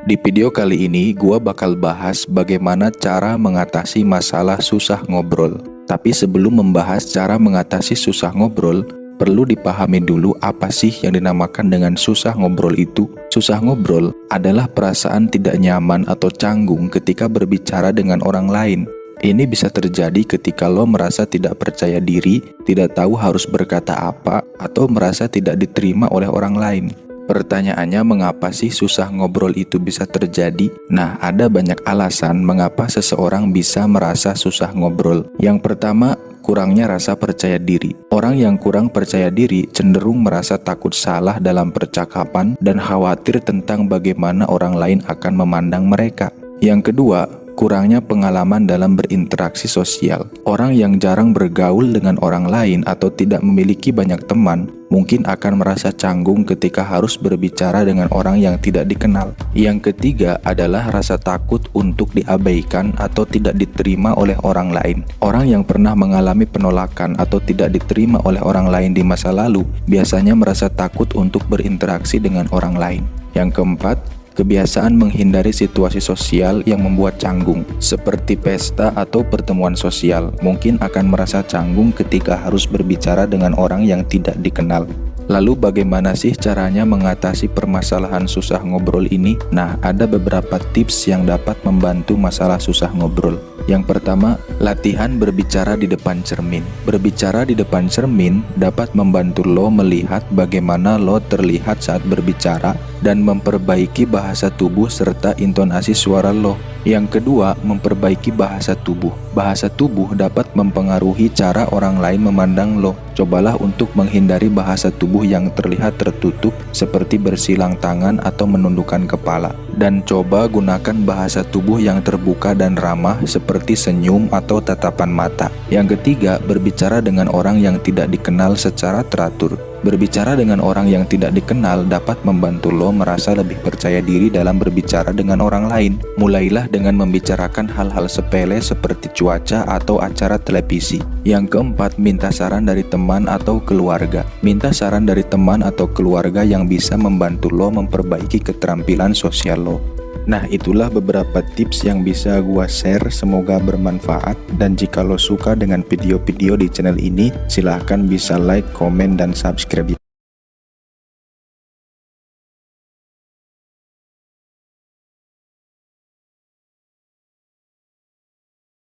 Di video kali ini, gua bakal bahas bagaimana cara mengatasi masalah susah ngobrol. Tapi sebelum membahas cara mengatasi susah ngobrol, perlu dipahami dulu apa sih yang dinamakan dengan susah ngobrol itu. Susah ngobrol adalah perasaan tidak nyaman atau canggung ketika berbicara dengan orang lain. Ini bisa terjadi ketika lo merasa tidak percaya diri, tidak tahu harus berkata apa, atau merasa tidak diterima oleh orang lain. Pertanyaannya, mengapa sih susah ngobrol itu bisa terjadi? Nah, ada banyak alasan mengapa seseorang bisa merasa susah ngobrol. Yang pertama, kurangnya rasa percaya diri. Orang yang kurang percaya diri cenderung merasa takut salah dalam percakapan dan khawatir tentang bagaimana orang lain akan memandang mereka. Yang kedua, kurangnya pengalaman dalam berinteraksi sosial. Orang yang jarang bergaul dengan orang lain atau tidak memiliki banyak teman mungkin akan merasa canggung ketika harus berbicara dengan orang yang tidak dikenal. Yang ketiga adalah rasa takut untuk diabaikan atau tidak diterima oleh orang lain. Orang yang pernah mengalami penolakan atau tidak diterima oleh orang lain di masa lalu biasanya merasa takut untuk berinteraksi dengan orang lain. Yang keempat, kebiasaan menghindari situasi sosial yang membuat canggung, seperti pesta atau pertemuan sosial, mungkin akan merasa canggung ketika harus berbicara dengan orang yang tidak dikenal. Lalu bagaimana sih caranya mengatasi permasalahan susah ngobrol ini? Nah, ada beberapa tips yang dapat membantu masalah susah ngobrol. Yang pertama, latihan berbicara di depan cermin. Berbicara di depan cermin dapat membantu lo melihat bagaimana lo terlihat saat berbicara dan memperbaiki bahasa tubuh serta intonasi suara lo. Yang kedua, memperbaiki bahasa tubuh. Bahasa tubuh dapat mempengaruhi cara orang lain memandang lo. Cobalah untuk menghindari bahasa tubuh yang terlihat tertutup seperti bersilang tangan atau menundukkan kepala. Dan coba gunakan bahasa tubuh yang terbuka dan ramah seperti senyum atau tatapan mata. Yang ketiga, berbicara dengan orang yang tidak dikenal secara teratur. Berbicara dengan orang yang tidak dikenal dapat membantu lo merasa lebih percaya diri dalam berbicara dengan orang lain. Mulailah dengan membicarakan hal-hal sepele seperti cuaca atau acara televisi. Yang keempat, minta saran dari teman atau keluarga. Minta saran dari teman atau keluarga yang bisa membantu lo memperbaiki keterampilan sosial lo. Nah, itulah beberapa tips yang bisa gua share, semoga bermanfaat. Dan jika lo suka dengan video-video di channel ini, silahkan bisa like, komen, dan subscribe.